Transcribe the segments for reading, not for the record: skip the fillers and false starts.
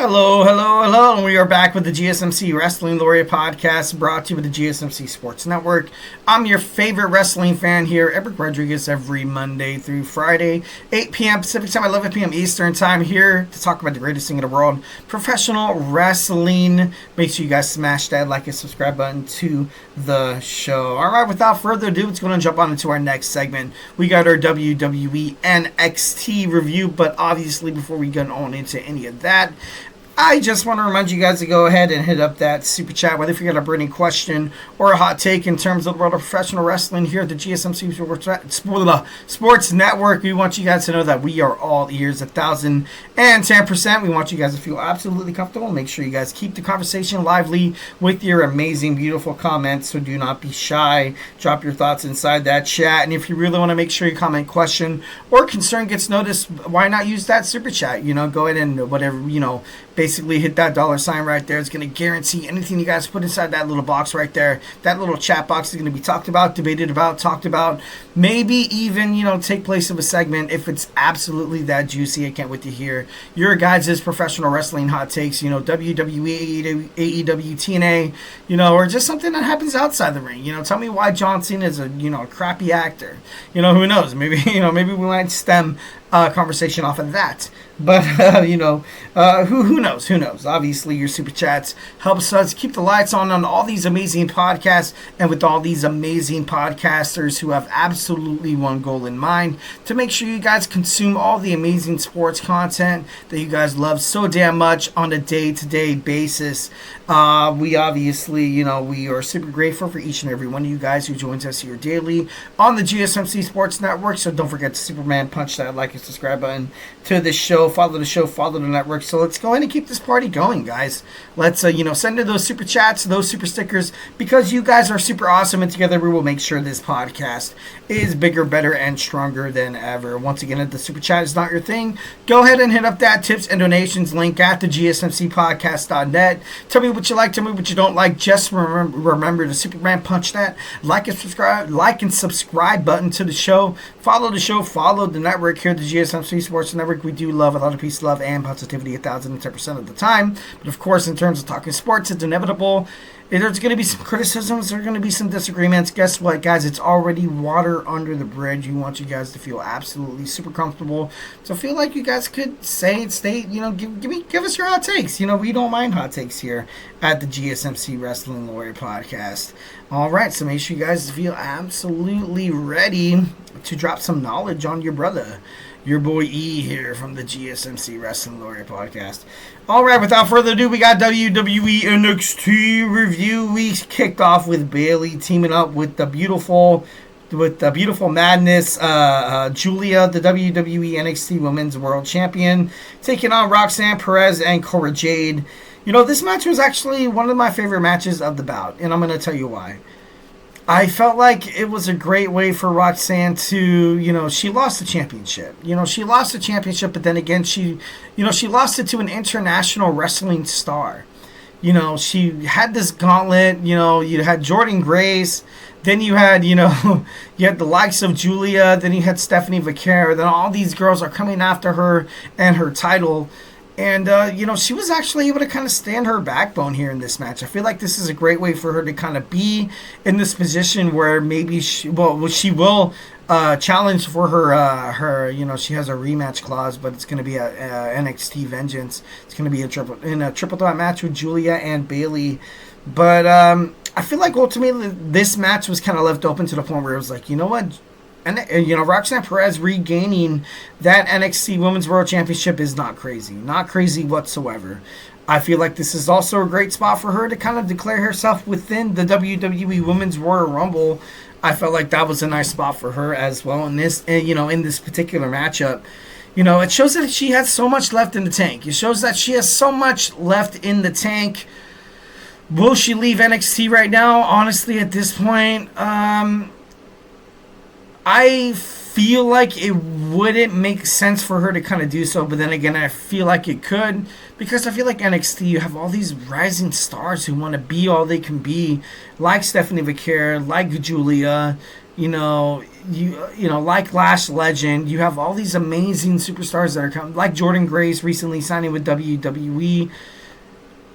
Hello, hello, hello, and we are back with the GSMC Wrestling Laureate podcast brought to you with the GSMC Sports Network. I'm your favorite wrestling fan here, Eric Rodriguez, every Monday through Friday, 8 p.m. Pacific Time, 11 p.m. Eastern Time, here to talk about the greatest thing in the world, professional wrestling. Make sure you guys smash that like and subscribe button to the show. All right, without further ado, let's go and jump on into our next segment. We got our WWE NXT review, but obviously before we get on into any of that, I just want to remind you guys to go ahead and hit up that super chat, whether if you got a burning question or a hot take in terms of the world of professional wrestling here at the GSMC Sports Network. We want you guys to know that we are all ears 1,010%. We want you guys to feel absolutely comfortable. Make sure you guys keep the conversation lively with your amazing, beautiful comments, so do not be shy. Drop your thoughts inside that chat. And if you really want to make sure your comment, question, or concern gets noticed, why not use that super chat? Go ahead and whatever, basically hit that $ right there. It's going to guarantee anything you guys put inside that little box right there. That little chat box is going to be talked about, debated about, talked about, maybe even, take place of a segment if it's absolutely that juicy. I can't wait to hear your guys' professional wrestling hot takes, WWE, AEW, TNA, or just something that happens outside the ring. Tell me why John Cena is a crappy actor. Who knows? Maybe, maybe we might stem conversation off of that. But, who knows? Who knows? Obviously, your super chats helps us keep the lights on all these amazing podcasts and with all these amazing podcasters who have absolutely one goal in mind, to make sure you guys consume all the amazing sports content that you guys love so damn much on a day-to-day basis. We obviously, we are super grateful for each and every one of you guys who joins us here daily on the GSMC Sports Network. So don't forget to Superman punch that like and subscribe button to the show. Follow the show, follow the network. So let's go ahead and keep this party going, guys. Let's, send in those super chats, those super stickers, because you guys are super awesome, and together we will make sure this podcast is bigger, better, and stronger than ever. Once again, if the super chat is not your thing, go ahead and hit up that tips and donations link at the GSMCpodcast.net. Tell me what you like, tell me what you don't like. Just remember to Superman punch that like and subscribe button to the show. Follow the show, follow the network here at the GSMC Sports Network. We do love a lot of peace, love, and positivity 1,010% of the time. But of course, in terms of talking sports, it's inevitable. There's going to be some criticisms. There's going to be some disagreements. Guess what, guys? It's already water under the bridge. We want you guys to feel absolutely super comfortable. So feel like you guys could state, give us your hot takes. We don't mind hot takes here at the GSMC Wrestling Laureate podcast. All right, so make sure you guys feel absolutely ready to drop some knowledge on your brother. Your boy E here from the GSMC Wrestling Laureate podcast. All right, without further ado, we got WWE NXT review. We kicked off with Bayley teaming up with the beautiful madness, Giulia, the WWE NXT Women's World Champion, taking on Roxanne, Perez, and Cora, Jade. This match was actually one of my favorite matches of the bout, and I'm going to tell you why. I felt like it was a great way for Roxanne to, she lost the championship. She lost the championship, but then again, she lost it to an international wrestling star. She had this gauntlet. You had Jordynne Grace. Then you had, you had the likes of Giulia. Then you had Stephanie Vaquer. Then all these girls are coming after her and her title. And, she was actually able to kind of stand her backbone here in this match. I feel like this is a great way for her to kind of be in this position where maybe she will challenge for her, she has a rematch clause, but it's going to be a NXT Vengeance. It's going to be a triple threat match with Giulia and Bayley. But I feel like ultimately this match was kind of left open to the point where it was like, you know what? And, Roxanne Perez regaining that NXT Women's World Championship is not crazy. Not crazy whatsoever. I feel like this is also a great spot for her to kind of declare herself within the WWE Women's Royal Rumble. I felt like that was a nice spot for her as well in this, in this particular matchup. It shows that she has so much left in the tank. It shows that she has so much left in the tank. Will she leave NXT right now? Honestly, at this point, I feel like it wouldn't make sense for her to kind of do so, but then again, I feel like it could, because I feel like NXT, you have all these rising stars who want to be all they can be, like Stephanie Vaquer, like Giulia, like Lash Legend, you have all these amazing superstars that are coming, like Jordan Grace recently signing with WWE,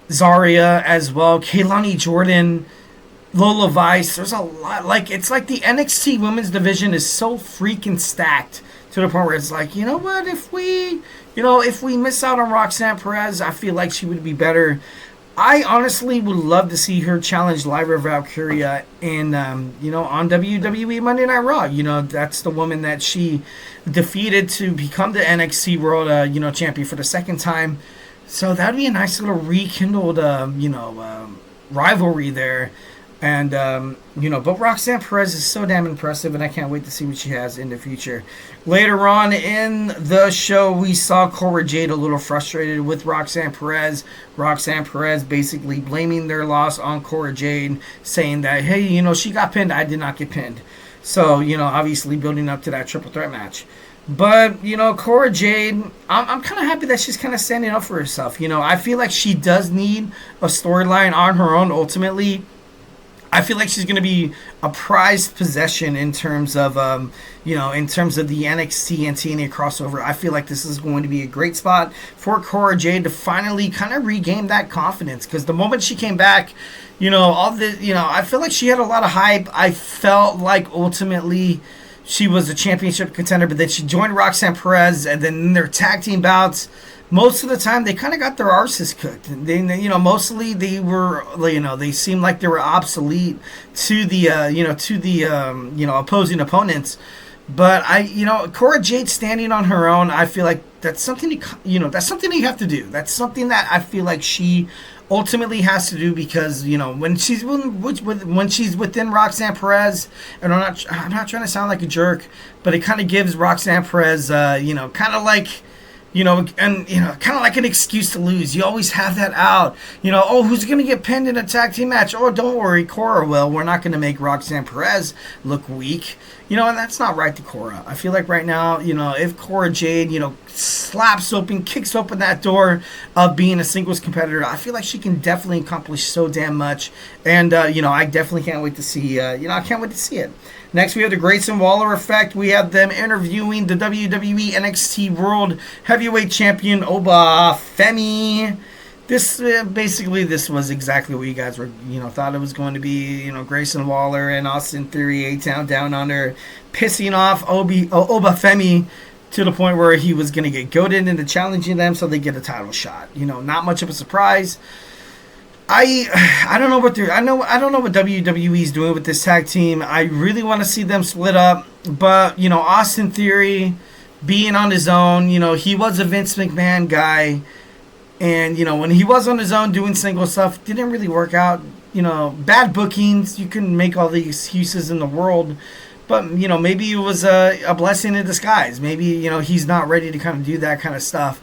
Zarya as well, Kelani Jordan, Lola Vice. There's a lot. Like, it's like the NXT women's division is so freaking stacked to the point where it's like, you know what, if we miss out on Roxanne Perez, I feel like she would be better. I honestly would love to see her challenge Lyra Valkyria on WWE Monday Night Raw. That's the woman that she defeated to become the NXT World, champion for the second time. So that'd be a nice little rekindled, rivalry there. And, but Roxanne Perez is so damn impressive, and I can't wait to see what she has in the future. Later on in the show, we saw Cora Jade a little frustrated with Roxanne Perez. Roxanne Perez basically blaming their loss on Cora Jade, saying that, hey, she got pinned, I did not get pinned. So, obviously building up to that triple threat match. But, Cora Jade, I'm kind of happy that she's kind of standing up for herself. I feel like she does need a storyline on her own ultimately. I feel like she's going to be a prized possession in terms of, the NXT and TNA crossover. I feel like this is going to be a great spot for Cora Jade to finally kind of regain that confidence. Because the moment she came back, I feel like she had a lot of hype. I felt like ultimately she was a championship contender, but then she joined Roxanne Perez, and then in their tag team bouts, most of the time they kind of got their arses cooked. Mostly they were, they seemed like they were obsolete to the, opposing opponents. But Cora Jade standing on her own, I feel like that's something that's something that you have to do. That's something that I feel like she ultimately has to do, because when she's within Roxanne Perez, and I'm not trying to sound like a jerk, but it kind of gives Roxanne Perez, kind of like an excuse to lose. You always have that out. Who's going to get pinned in a tag team match? Oh, don't worry, Cora will. We're not going to make Roxanne Perez look weak. And that's not right to Cora. I feel like right now, if Cora Jade, kicks open that door of being a singles competitor, I feel like she can definitely accomplish so damn much. And, I definitely can't wait to see, I can't wait to see it. Next, we have the Grayson Waller Effect. We have them interviewing the WWE NXT World Heavyweight Champion, Oba Femi. This was exactly what you guys were, thought it was going to be. Grayson Waller and Austin Theory, A-Town Down Under, pissing off Oba Femi to the point where he was going to get goaded into challenging them so they get a title shot. Not much of a surprise. I don't know what I don't know what WWE is doing with this tag team. I really want to see them split up, but Austin Theory being on his own, he was a Vince McMahon guy, and when he was on his own doing single stuff, didn't really work out. Bad bookings. You can make all the excuses in the world, but maybe it was a blessing in disguise. Maybe he's not ready to kind of do that kind of stuff.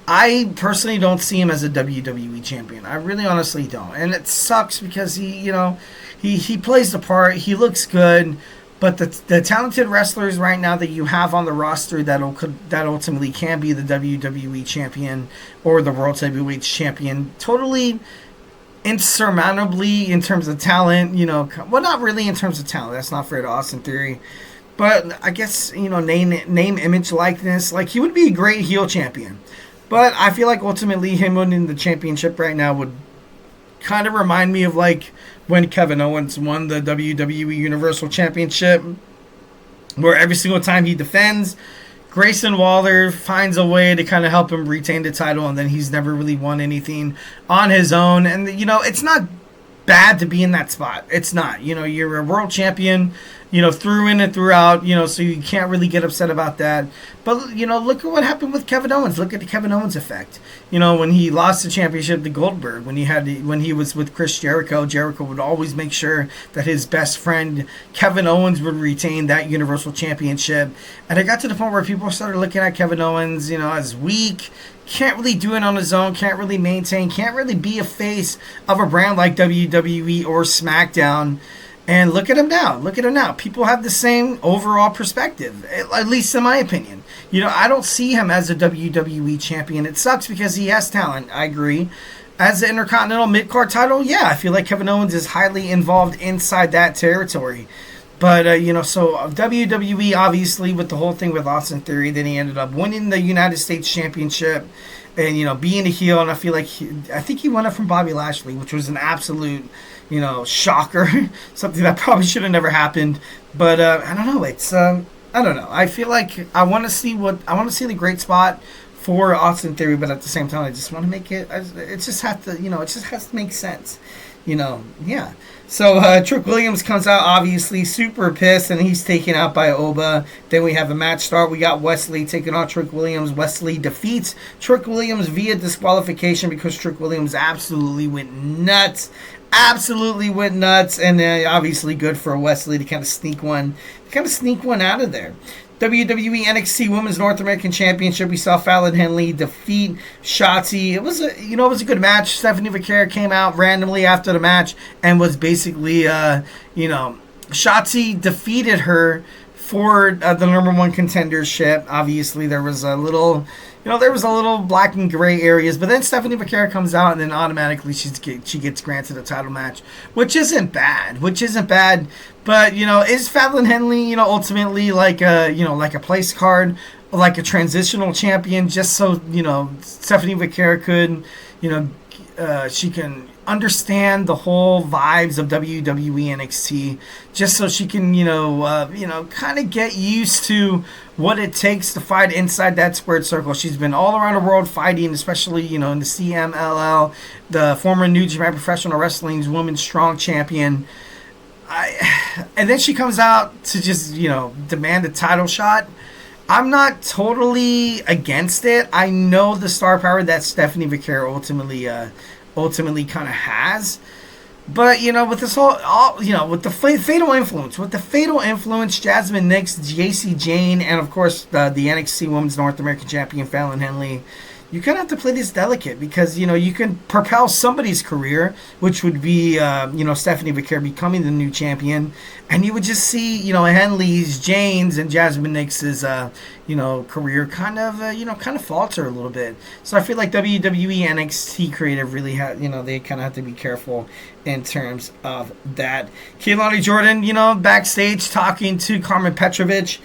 I personally don't see him as a WWE champion. I really honestly don't. And it sucks because he plays the part. He looks good. But the talented wrestlers right now that you have on the roster that ultimately can be the WWE champion or the World Heavyweight champion, totally insurmountably in terms of talent, not really in terms of talent. That's not fair to Austin Theory. But I guess, name, image, likeness. Like, he would be a great heel champion. But I feel like ultimately him winning the championship right now would kind of remind me of like when Kevin Owens won the WWE Universal Championship, where every single time he defends, Grayson Waller finds a way to kind of help him retain the title, and then he's never really won anything on his own. And, it's not bad to be in that spot. It's not. You're a world champion, through in and throughout, so you can't really get upset about that. But, look at what happened with Kevin Owens. Look at the Kevin Owens effect. When he lost the championship to Goldberg, when he was with Chris Jericho, Jericho would always make sure that his best friend, Kevin Owens, would retain that Universal Championship. And it got to the point where people started looking at Kevin Owens, as weak, can't really do it on his own, can't really maintain, can't really be a face of a brand like WWE or SmackDown. And look at him now. People have the same overall perspective, at least in my opinion. I don't see him as a WWE champion. It sucks because he has talent. I agree. As the Intercontinental Mid-Card title, yeah, I feel like Kevin Owens is highly involved inside that territory. But, so WWE, obviously, with the whole thing with Austin Theory, then he ended up winning the United States Championship and, being a heel. And I feel like, I think he won it from Bobby Lashley, which was an absolute, shocker. Something that probably should have never happened. But, I don't know. I don't know. I feel like I want to see the great spot for Austin Theory, but at the same time, I just want to make it, it just has to make sense. Yeah. So Trick Williams comes out, obviously super pissed, and he's taken out by Oba. Then we have a match start. We got Wesley taking on Trick Williams. Wesley defeats Trick Williams via disqualification because Trick Williams absolutely went nuts. And obviously good for Wesley to kind of sneak one out of there. WWE NXT Women's North American Championship. We saw Fallon Henley defeat Shotzi. It was a good match. Stephanie Vaquera came out randomly after the match and was basically, Shotzi defeated her for the number one contendership. Obviously, there was a little black and gray areas, but then Stephanie Vaquera comes out and then automatically she gets granted a title match, which isn't bad. But, is Fallon Henley, ultimately like a place card, like a transitional champion, just so, Stephanie Vaquera could, she can understand the whole vibes of WWE NXT, just so she can, kind of get used to what it takes to fight inside that squared circle. She's been all around the world fighting, especially, in the CMLL, the former New Japan Professional Wrestling's Women's Strong Champion. And then she comes out to just, demand a title shot. I'm not totally against it. I know the star power that Stephanie Vaquera ultimately kind of has. But, with this with the fatal influence, Jasmine Nix, JC Jane, and of course the NXT Women's North American Champion Fallon Henley, you kind of have to play this delicate because, you can propel somebody's career, which would be, Stephanie Vaquera becoming the new champion. And you would just see, Henley's, Jane's, and Jasmine Nix's, career kind of falter a little bit. So I feel like WWE NXT creative really they kind of have to be careful in terms of that. Kelani Jordan, backstage talking to Karmen Petrovic,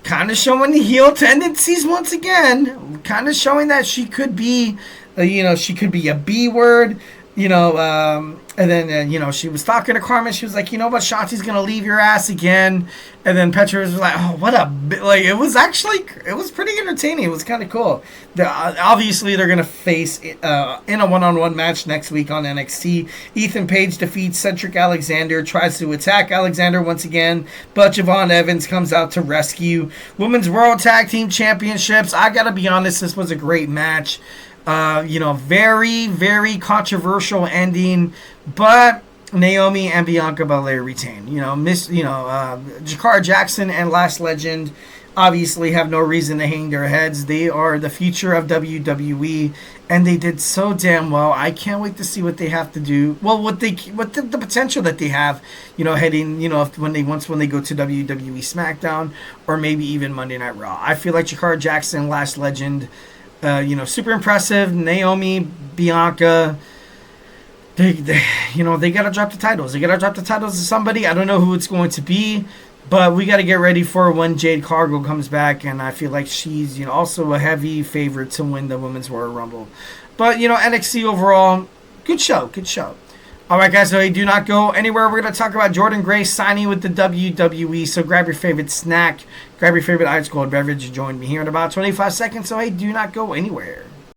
kind of showing the heel tendencies once again, kind of showing that she could be, she could be a B word, and then, she was talking to Karmen. She was like, but Shotzi's going to leave your ass again. And then Petra was like, oh, what a, it was pretty entertaining. It was kind of cool. Obviously, they're going to face in a one-on-one match next week on NXT. Ethan Page defeats Cedric Alexander, tries to attack Alexander once again, but Javon Evans comes out to rescue. Women's World Tag Team Championships. I got to be honest, this was a great match. Very, very controversial ending, but Naomi and Bianca Belair retain. Jakara Jackson and Lash Legend obviously have no reason to hang their heads. They are the future of WWE, and they did so damn well. I can't wait to see what they have to do. Well, what the potential that they have, heading, when they go to WWE SmackDown or maybe even Monday Night Raw. I feel like Jakara Jackson, Lash Legend, super impressive. Naomi, Bianca, they gotta drop the titles. They gotta drop the titles to somebody. I don't know who it's going to be, but we gotta get ready for when Jade Cargill comes back, and I feel like she's also a heavy favorite to win the Women's Royal Rumble. But NXT overall, good show. All right, guys, so hey, do not go anywhere. We're going to talk about Jordan Gray signing with the WWE. So grab your favorite snack, grab your favorite ice cold beverage, and join me here in about 25 seconds. So hey, do not go anywhere.